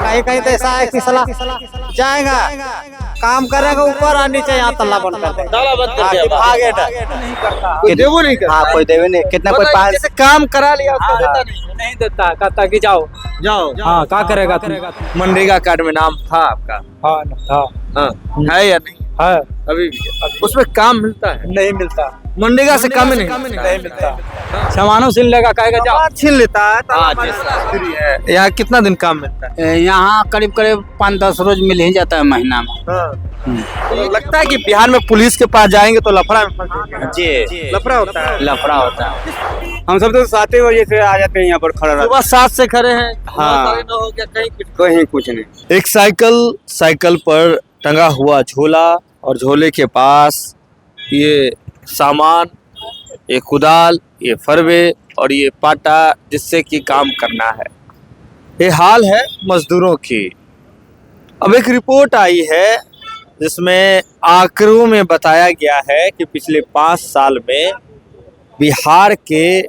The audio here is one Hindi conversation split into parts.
कहीं कहीं तो ऐसा है कि साला जाएगा काम करेगा ऊपर और नीचे यहाँ तल्ला बंद कर देगा, ताला बंद कर हाँ, दिया कि बस। भागे डर। कोई देवो नहीं करता। हाँ कोई देवे नहीं, कितना कोई पास जैसे काम करा लिया उसको देता नहीं देता, कहता कि जाओ। जाओ। हाँ क्या करेगा तुम? मनरेगा कार्ड में नाम था आपका? हाँ था, हाँ, है या नहीं? है, अभी भी है। उसमें काम मिलता है? नहीं मिलता, मनरेगा से काम ही नहीं नहीं मिलता। सामानों से लेगा, कहेगा जाओ। छीन लेता है। हाँ, मिस्त्री है। यहाँ कितना दिन काम मिलता है? यहाँ करीब करीब 5-10 रोज मिल ही जाता है महीना में। तो लगता है कि बिहार में पुलिस के पास जाएंगे तो लफड़ा में फंस जाएंगे। जी लफड़ा होता है। लफड़ा होता है। हम सब तो 7 बजे से आ जाते हैं यहाँ पर खड़ा रहते सुबह 7 से खड़े हैं। हाँ। 9:30 हो गया, कहीं कुछ नहीं। एक साइकिल पर टंगा हुआ झोला और झोले के पास ये सामान, ये कुदाल, ये फरवे और ये पाटा जिससे कि काम करना है। ये हाल है मजदूरों की। अब एक रिपोर्ट आई है जिसमें आंकड़ों में बताया गया है कि पिछले 5 साल में बिहार के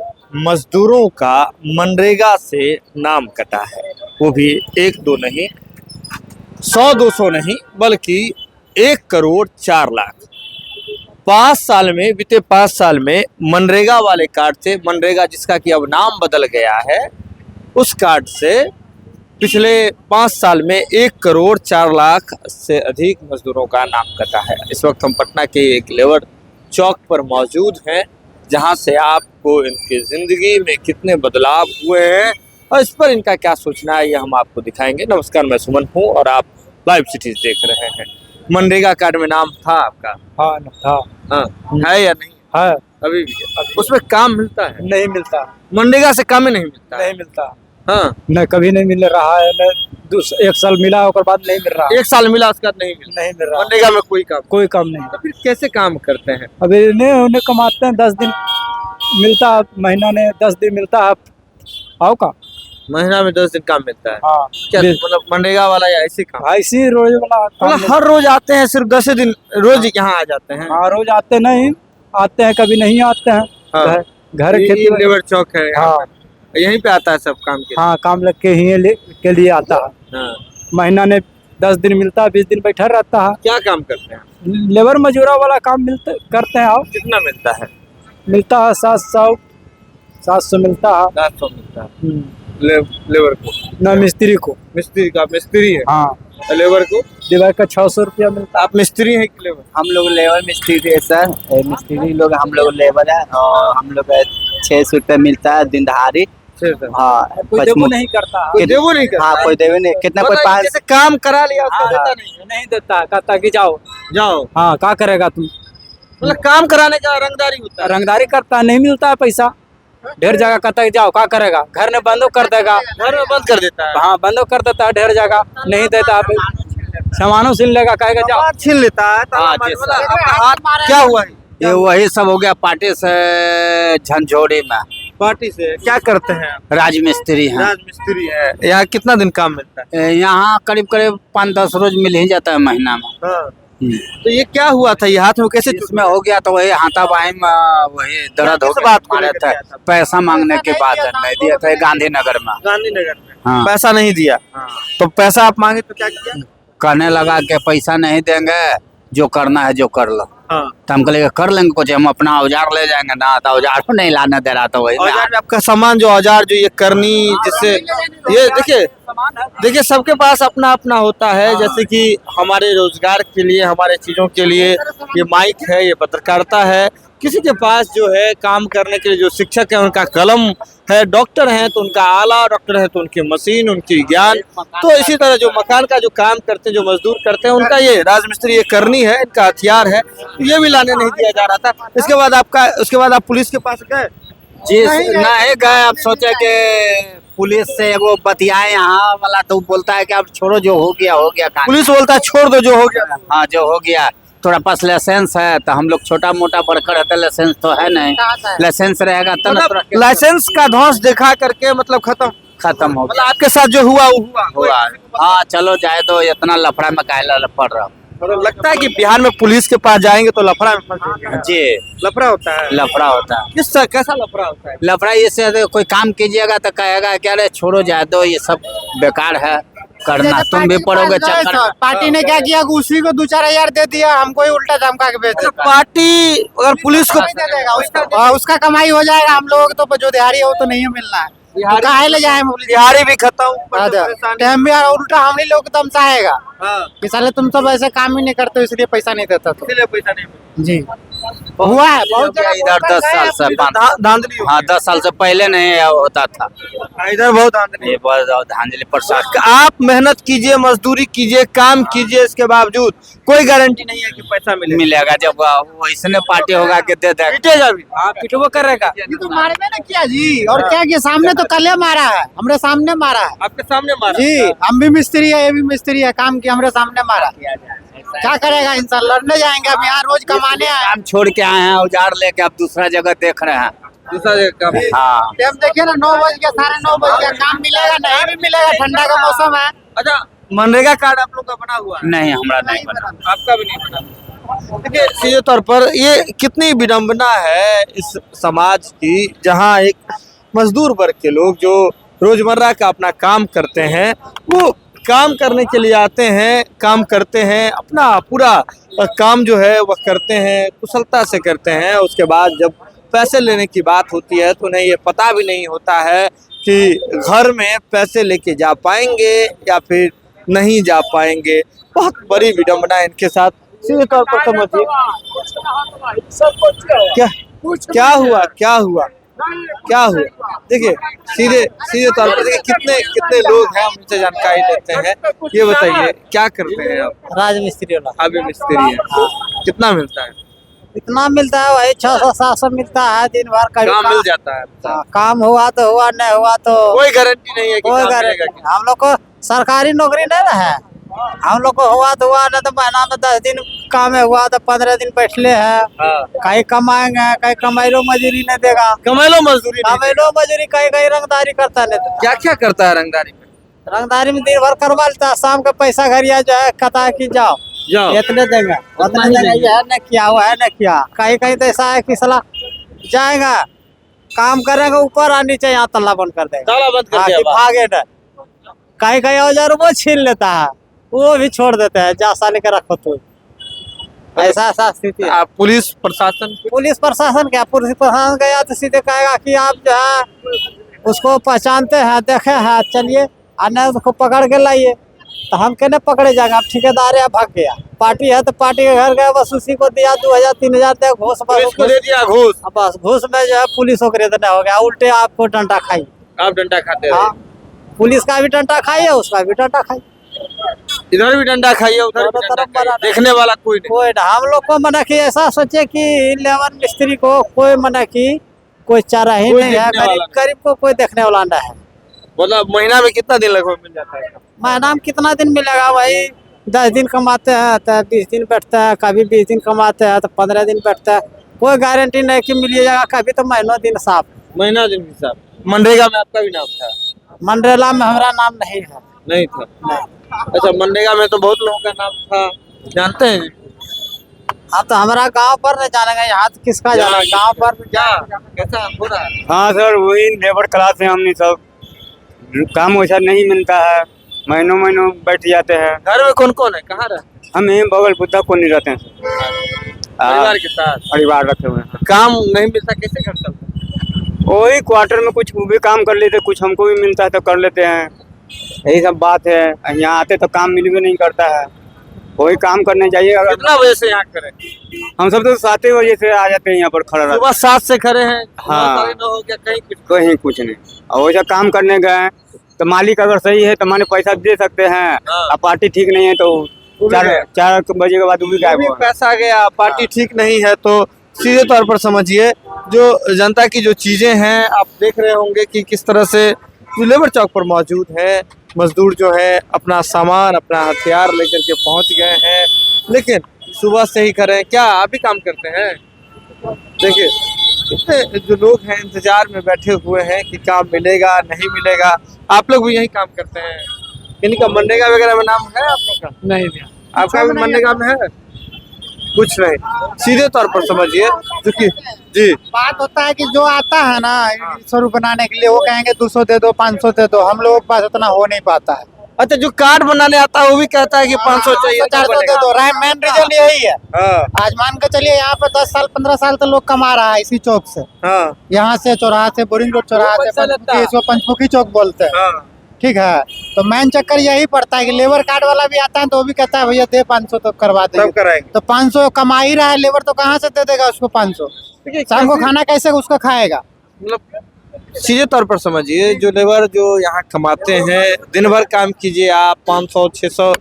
मजदूरों का मनरेगा से नाम कटा है। वो भी 1-2 नहीं, 100-200 नहीं, बल्कि 1,04,00,000। 5 साल में, बीते 5 साल में मनरेगा वाले कार्ड से, मनरेगा जिसका कि अब नाम बदल गया है, उस कार्ड से पिछले 5 साल में 1,04,00,000 से अधिक मजदूरों का नाम कटा है। इस वक्त हम पटना के एक लेबर चौक पर मौजूद हैं, जहां से आपको इनकी जिंदगी में कितने बदलाव हुए हैं और इस पर इनका क्या सोचना है, ये हम आपको दिखाएंगे। नमस्कार, मैं सुमन हूं और आप लाइव सिटीज देख रहे हैं। मनरेगा कार्ड में नाम था आपका? हाँ था, हाँ, है या नहीं? है, अभी भी है। उसमें काम मिलता है? नहीं मिलता, मनरेगा से काम ही नहीं मिलता है। नहीं मिलता, हाँ, न कभी नहीं मिल रहा है, न 1 साल मिला और बाद नहीं मिल रहा, 1 साल मिला उसके बाद नहीं मिला। नहीं मिल रहा, मनरेगा में कोई काम? कोई काम नहीं। तो फिर कैसे काम करते हैं? अभी उन्हें कमाते हैं, 10 दिन मिलता है, महीना में 10 दिन मिलता है। आओ का महीना में 10 दिन काम मिलता है? हाँ, क्या मतलब मनरेगा वाला या ऐसे काम? ऐसी रोज वाला काम मतलब हर रोज आते हैं, सिर्फ 10 दिन रोज यहाँ आ जाते हैं? हाँ, रोज आते नहीं, आते हैं कभी नहीं आते हैं। हाँ। घर खेती ये लेबर चौक है यहाँ हाँ पर। यहीं पे आता है सब काम के? हाँ, काम लग के ही के लिए आता है। हाँ। महीना में 10 दिन मिलता है, 20 दिन बैठा रहता है। क्या काम करते हैं? लेबर मजूरा वाला काम मिलता करते हैं। आओ, कितना मिलता है? मिलता है 700 मिलता है। 700 मिलता है लेबर को? न मिस्त्री को, मिस्त्री का मिस्त्री है? हाँ, लेबर को? लेबर का 600 रुपया मिलता है। आप मिस्त्री हैं कि लेबर? हम लोग लेबर मिस्त्री है सर, मिस्त्री लोग हम लोग लेबर है और हम लोग 600 रुपये मिलता है दिन दहाड़ी। हाँ, कोई देवो नहीं करता, कोई देवो नहीं करता? हाँ कोई देवे नहीं, कितना कोई पास जैसे काम करा लिया उसको देता नहीं? नहीं देता, कहता कि जाओ। जाओ। हाँ क्या करेगा तुम? मतलब काम कराने का रंगदारी होता है? रंगदारी करता है, नहीं मिलता है पैसा। ढेर जगह कहता है जाओ, क्या करेगा? घर में बंदो कर देगा, घर में बंद कर देता है? हाँ बंदो कर देता है, ढेर जगह नहीं देता है। सामानों छीन लेगा, कहेगा जाओ। छीन लेता है? हाँ, जी सर। आपका हाथ क्या हुआ है? ये वही सब हो गया पार्टी से झंझोड़ी में। पार्टी से क्या करते हैं आप? राजमिस्त्री हैं। राजमिस्त्री है। यहाँ कितना दिन काम मिलता है? यहाँ करीब करीब 5-10 रोज मिल ही जाता है महीना में। हाँ। तो ये क्या हुआ था? ये हाथ में कैसे इसमें हो गया तो वही हाथापाई में वही दर्द हो किस गया बात को मारे लेकर थे। आया था? पैसा मांगने के बाद नहीं दिया था, गांधीनगर में। गांधीनगर में? हाँ। पैसा नहीं दिया? तो पैसा आप मांगे तो क्या किया? कहने लगा कि पैसा नहीं देंगे, जो करना है जो कर लो। हाँ। तो हम कहले कर लेंगे कुछ, हम अपना औजार ले जाएंगे ना, तो औजार को नहीं लाने दे रहा था वही में। औजार में आपका सामान जो औजार जो ये करनी, जिससे ये देखिए सबके पास अपना अपना होता है। जैसे कि हमारे रोजगार के लिए, हमारे चीजों के लिए ये माइक है, ये पत्रकारिता है। किसी के पास जो है काम करने के लिए जो शिक्षक है उनका कलम है, डॉक्टर हैं तो उनका आला, डॉक्टर है तो उनकी मशीन, उनकी ज्ञान। तो इसी तरह जो मकान का जो काम करते हैं, जो मजदूर करते हैं, उनका ये राजमिस्त्री ये करनी है, इनका हथियार है। ये भी लाने नहीं दिया जा रहा था। उसके बाद आप पुलिस के पास गए? जी नहीं गए। अब सोचे कि पुलिस से वो बतियाए यहाँ वाला, तो बोलता है कि अब छोड़ो, जो हो गया हो गया। पुलिस बोलता है छोड़ दो जो हो गया। हाँ जो हो गया। थोड़ा पास लाइसेंस है तो हम लोग छोटा मोटा वर्कर है, तो लाइसेंस तो है नहीं। लाइसेंस रहेगा तब ना। मतलब लाइसेंस का धौंस दिखा करके मतलब खत्म हो मतलब गया। आपके साथ जो हुआ वो हुआ। हाँ चलो जाए, तो इतना लफड़ा में काहे पड़ रहा। मतलब लगता है कि बिहार में पुलिस के पास जाएंगे तो लफड़ा में फंस जाएंगे। जी लफड़ा होता है? लफड़ा होता है। किस तरह कैसा लफड़ा होता है? लफड़ा इससे कोई काम कीजिएगा तो कहेगा क्या रे छोड़ो जाए दो, ये सब बेकार है, करना, तुम भी पड़ोगे चक्कर में। पार्टी ने क्या किया कि उसी को 2-4 हजार दे दिया, हमको ही उल्टा धमका के भेज देता है। पार्टी अगर पुलिस को नहीं दे देगा उसका कमाई हो जाएगा, हम लोगों को तो जो दिहाड़ी है वो तो नहीं मिलना है, तो काहे ले जाए दिहाड़ी भी खत्म, ऊपर से परेशानी। टाइम भी उल्टा हम ही लोग दम चाहेगा कि साले तुम तो वैसे काम ही नहीं करते हो, इसलिए पैसा नहीं देता तो इसलिए पैसा नहीं मिलता। जी हुआ है बहुत जगह इधर 10 साल से धांधली हो हाँ 10 साल से पहले नहीं होता था, गई। इधर बहुत धांधली ये बहुत धांधली प्रशासन। आप मेहनत कीजिए, मजदूरी कीजिए, काम कीजिए, इसके बावजूद कोई गारंटी नहीं है कि पैसा मिलेगा। मिलेगा जब वो इसने पार्टी होगा कि दे देगा। पीटेगा भी, आप पिटबो करेगा। ये तो मारने ने किया जी, और क्या किया, सामने तो कल मारा है, हमरे सामने मारा है आपके सामने मारा जी, हम भी मिस्त्री है, ये भी मिस्त्री है, काम किया हमरे सामने मारा। क्या करेगा इंसान, लड़ने जाएंगे अब, यहाँ रोज कमाने आए। काम छोड़ के आए हैं औजार लेके, अब दूसरा जगह देख रहे हैं। दूसरा जगह काम। हाँ टाइम देखिए ना, 9 बज गया, 9:30 बज गया, काम मिलेगा नहीं भी मिलेगा, ठंडा का मौसम है। अच्छा, मनरेगा कार्ड आप लोग का बना हुआ है? नहीं, हमरा नहीं बना। आपका भी नहीं बना। देखिए, सीधे तौर पर ये कितनी विडंबना है इस समाज की, जहाँ एक मजदूर वर्ग के लोग जो रोजमर्रा का अपना काम करते हैं, वो काम करने के लिए आते हैं, काम करते हैं, अपना पूरा काम जो है वह करते हैं, कुशलता से करते हैं। उसके बाद जब पैसे लेने की बात होती है तो उन्हें ये पता भी नहीं होता है कि घर में पैसे लेके जा पाएंगे या फिर नहीं जा पाएंगे। बहुत बड़ी विडंबना है इनके साथ। सीधे तौर पर समझिए क्या क्या हुआ, क्या हुआ, क्या हुआ। देखिए, सीधे सीधे तौर पर देखिए कितने कितने लोग हैं, हम उनसे जानकारी लेते हैं। ये बताइए क्या करते हैं आप? राजमिस्त्री वाला आप भी मिस्त्री हैं। कितना मिलता है? इतना मिलता है वही 600-700 मिलता है दिन भर का। काम मिल जाता है? काम हुआ तो हुआ, नहीं हुआ तो कोई गारंटी नहीं है कि कोई काम गारंटी मिलेगा नहीं। हम लोग को सरकारी नौकरी नहीं ना है, हम लोग को हुआ तो हुआ, नहीं तो महीना में 10 दिन काम है, हुआ तो 15 दिन बैठले है। हाँ। कहीं कमाएंगे, कहीं कमाइलो मजूरी नहीं देगा, कमालो मजदूरी नहीं। कमाइलो मजूरी, कहीं कहीं रंगदारी करता नहीं देता। क्या क्या करता है रंगदारी में? रंगदारी में दिन भर करवा लेता है, शाम का पैसा घरिया जो है कहता है कि जाओ जाओ। इतने देंगे, उतने देंगे, ये है न किया, वो है न किया। कहीं कहीं तो ऐसा है कि साला जाएगा, काम करेंगे ऊपर और नीचे यहाँ ताला बंद कर देगा, ताला बंद कर हाँ, दिया कि बस। भागे न। कहीं कहीं औजार वो छीन लेता है, वो भी छोड़ देता है, जा साले के रखो तो। ऐसा ऐसा स्थिति है। आप पुलिस प्रशासन पुलिस प्रशासन क्या, पुलिस प्रशासन गया तो सीधे कहेगा कि आप जो है उसको पहचानते हैं, देखे हैं, चलिए, और नहीं उसको पकड़ के लाइए। तो हम कहने पकड़े जाएंगे, आप ठेकेदार है, भाग गया। पार्टी है तो पार्टी के घर गए, बस उसी को दिया 2000-3000 दे घूस, पुलिस को दे दिया घूस, बस घूस में जो है पुलिस को देना हो गया, उल्टे आपको डंडा खाई। आप डंडा खाते हाँ, रहे। पुलिस का भी डंडा खाई है, उसका भी डंडा खाई, इधर भी डंडा खाइए, उधर भी दोनों डंडा तरफ बना- खाइए। देखने वाला कोई नहीं। कोई ना। हम लोग को मना कि ऐसा सोचे कि लेबर मिस्त्री को कोई मना कि कोई चारा ही कोई नहीं है, देखने वाला गरीब गरीब को कोई देखने वाला नहीं है। मतलब महीना में कितना दिन लगभग मिल जाता है? महीना में कितना दिन मिलेगा, वही 10 दिन कमाते हैं तो 20 दिन बैठता है, कभी 20 दिन कमाते हैं तो 15 दिन बैठता है। कोई गारंटी नहीं कि मिलिएगा, कभी तो महीनों दिन साफ। महीना दिन हिसाब। मनरेगा में आपका भी नाम था? मनरेगा में हमारा नाम नहीं है। नहीं था। अच्छा, मनरेगा में तो बहुत लोगों का नाम था, जानते हैं? अब तो हमारा गांव पर नहीं जानेंगे, यहाँ तो किसका जाना, गांव पर क्या कैसा हो रहा है? हाँ सर, वही लेबर क्लास है हमने सब, काम वैसा नहीं मिलता है, महीनों महीनों बैठ जाते हैं। घर में कौन कौन है, कहाँ रहते? हम यहीं बगल बुद्धा को नहीं रहते हैं सर, परिवार के साथ। परिवार रखे हुए हैं। काम नहीं मिलता, कैसे कर सकते? वही क्वार्टर में कुछ वो भी काम कर लेते, कुछ हमको भी मिलता है तो कर लेते हैं, यही सब बात है। यहाँ आते तो काम मिल भी नहीं करता है, वही काम करने जाइए। अगर कितना बजे से यहाँ करें? हम सब तो 7 बजे से आ जाते हैं यहाँ पर खड़ा रहते सुबह 7 से खड़े हैं, हाँ। 9 हो गया, कहीं कुछ कहीं कुछ नहीं। और वैसा काम करने गए तो मालिक अगर सही है तो माने पैसा दे सकते हैं, हाँ। और पार्टी ठीक नहीं है तो भी गए। 4 बजे के बाद वो भी गायब भी हो गए। पैसा गया, पार्टी ठीक नहीं है। तो सीधे तौर पर समझिए, जो जनता की जो चीजें हैं, आप देख रहे होंगे कि किस तरह से जो लेबर चौक पर मौजूद है, मजदूर जो है अपना सामान, अपना हथियार लेकर के पहुंच गए हैं। लेकिन सुबह से ही करें क्या, आप भी काम करते हैं? देखिए, इतने जो लोग हैं इंतजार में बैठे हुए हैं कि काम मिलेगा नहीं मिलेगा। आप लोग भी यही काम करते हैं? इनका मनरेगा वगैरह में नाम है आप लोग का? नहीं। आपका भी मनरेगा में है? कुछ नहीं। सीधे तौर पर समझिए, क्योंकि जी बात होता है कि जो आता है ना स्वरूप बनाने के लिए, वो कहेंगे 200 दे दो, 500 दे दो, हम लोगों के पास उतना हो नहीं पाता है। अच्छा, जो कार्ड बनाने आता है वो भी कहता है कि 500 चाहिए, 400 दे दो। मेन रीजन यही है। हाँ आज मान के चलिए यहाँ पे 10 साल 15 साल तो लोग कमा रहा है इसी चौक से, हाँ यहाँ से चौराहा से, बोरिंग रोड चौराहा से, पंचमुखी, इसको पंचमुखी चौक बोलते हैं। हाँ। ठीक है, तो मेन चक्कर यही पड़ता है कि लेबर कार्ड वाला भी आता है तो वो भी कहता है भैया दे 500 तो करवा सब देंगे। कराएंगे। तो 500 कमा ही रहा है लेबर, तो कहाँ से दे देगा उसको 500? शाम को खाना कैसे उसका खाएगा? मतलब सीधे तौर पर समझिए, जो लेबर जो यहाँ कमाते हैं, दिन भर काम कीजिए आप, 500 600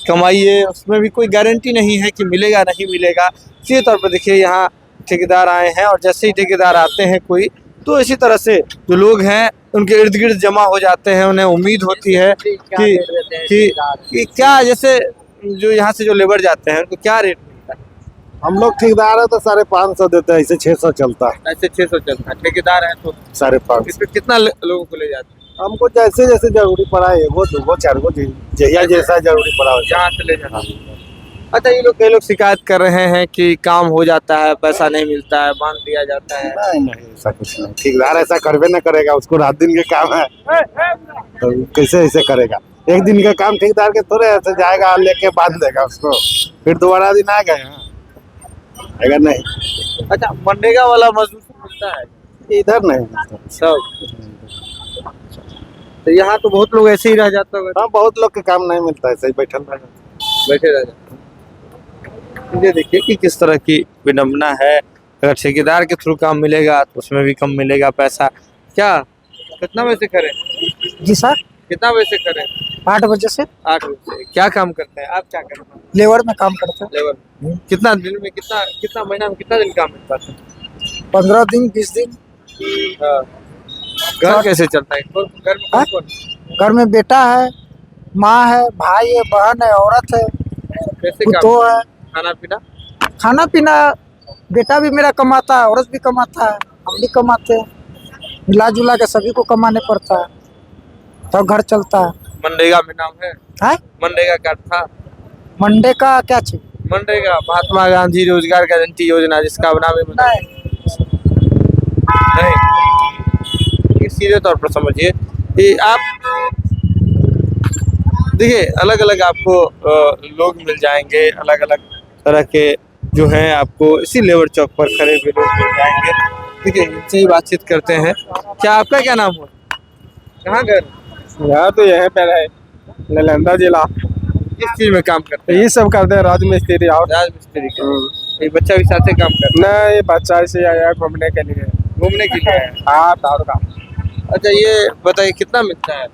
कमाइए, उसमें भी कोई गारंटी नहीं है कि मिलेगा नहीं मिलेगा। सीधे तौर पर देखिए, यहाँ ठेकेदार आए हैं और जैसे ही ठेकेदार आते हैं कोई, तो इसी तरह से जो लोग हैं उनके इर्द गिर्द जमा हो जाते हैं। उन्हें उम्मीद होती है कि क्या, जैसे जो यहाँ से जो लेबर जाते हैं उनको क्या रेट मिलता है? हम लोग ठेकेदार है तो 550 देते हैं, ऐसे 600 चलता है। ऐसे 600 चलता है, ठेकेदार है तो 550। इसमें कितना लोगों को ले जाते हैं? हमको जैसे जैसे जरूरी पड़ा है, वो 2 4 को जहिया जैसा जरूरी पड़ा हो यहाँ से ले जाना। अच्छा, ये लोग, कई लोग शिकायत कर रहे हैं कि काम हो जाता है, पैसा नहीं मिलता है, बांध दिया जाता है। नहीं नहीं, ऐसा कुछ नहीं। ठेकेदार ऐसा करवे न करेगा, उसको रात दिन के काम है तो कैसे ऐसे करेगा? एक दिन का काम ठेकेदार के थोड़े ऐसे जाएगा लेके बांध देगा उसको, फिर दोबारा दिन आ गए। अगर नहीं, अच्छा, मनरेगा वाला मजदूर को मिलता है? इधर नहीं सब। तो यहाँ तो बहुत लोग ऐसे ही रह जाते होंगे, हाँ, बहुत लोग के काम नहीं मिलता है, ऐसे ही बैठल रह जाता है। बैठे रह जाते हैं। ये देखिए कि किस तरह की विडम्बना है। अगर ठेकेदार के थ्रू काम मिलेगा तो उसमें भी कम मिलेगा पैसा। क्या, कितना बजे से करें? जी सर, कितना बजे से करें? 8 बजे से 8 बजे से। क्या काम करते हैं आप? क्या करते हैं? लेबर में काम करते हैं। लेबर। कितना दिन में, कितना महीना में कितना दिन काम मिलता है? 15 दिन 20 दिन। हाँ। घर कैसे चलता है? घर में हाँ? कौन? घर में बेटा है, माँ है, भाई है, बहन है, औरत है, कैसे काम? तो है। खाना पीना? खाना पीना बेटा भी मेरा कमाता है, औरत भी कमाता है, हम भी कमाते हैं, मिला जुला के सभी को कमाने पड़ता है, तब घर चलता है। मनरेगा में नाम है? है मनरेगा कार्ड था? मंडे का क्या चाहिए? मनरेगा महात्मा गांधी रोजगार गारंटी योजना, जिसका नाम है नहीं। सीधे तौर पर समझिए कि आप देखिए, अलग अलग आपको लोग मिल जाएंगे, अलग अलग तरह के जो हैं आपको इसी लेबर चौक पर खड़े हुए लोग मिल जाएंगे। देखिए, इनसे ही बातचीत करते हैं। क्या आपका क्या नाम है? कहाँ घर? यहाँ तो यहीं पर है, नालंदा जिला। किस चीज में काम करते हैं? यही सब करते हैं, राज मिस्त्री और राजमिस्त्री के। ये बच्चा भी साथ से काम करता नहीं, बच्चा ऐसे आया घूमने के लिए। है, घूमने के लिए आया है। हाँ, दारू का अच्छा, ये बताइए कितना मिलता है?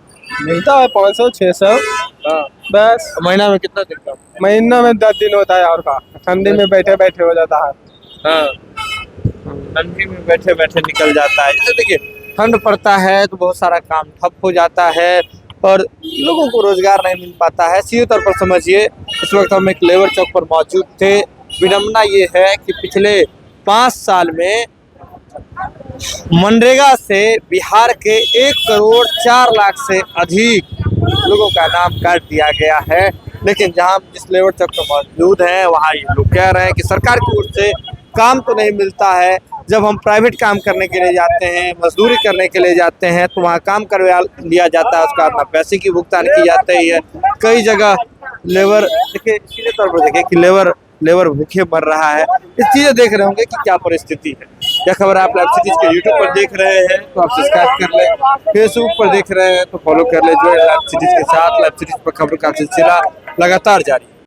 मिलता है 500 600 हाँ। बस। महीना में कितना दिन का? महीना में 10 दिन होता है और का। ठंडी में बैठे बैठे हो जाता है। हाँ, ठंडी में बैठे बैठे निकल जाता है। जैसे देखिए, ठंड पड़ता है तो बहुत सारा काम ठप हो जाता है और लोगों को रोजगार नहीं मिल पाता है। सीधे तौर पर समझिए, इस वक्त हम एक लेबर चौक पर मौजूद थे। विडम्बना ये है कि पिछले 5 साल में मनरेगा से बिहार के 1 करोड़ 4 लाख से अधिक लोगों का नाम काट दिया गया है। लेकिन जहां जिस लेबर चौक पर मौजूद हैं, वहां ये लोग कह रहे हैं कि सरकार की ओर से काम तो नहीं मिलता है। जब हम प्राइवेट काम करने के लिए जाते हैं, मजदूरी करने के लिए जाते हैं, तो वहाँ काम करवा लिया जाता है, उसका अपना पैसे की भुगतान की जाती है। कई जगह लेबर, देखिए सीधे तौर पर देखिए कि लेबर भूखे मर रहा है। इस चीज़ें देख रहे होंगे कि क्या परिस्थिति है। यह खबर आप लाइव सिटीज के यूट्यूब पर देख रहे हैं तो आप सब्सक्राइब कर लें, फेसबुक पर देख रहे हैं तो फॉलो कर लें। जो लाइव सिटीज के साथ, लाइव सिटीज पर खबर का सिलसिला लगातार जारी है।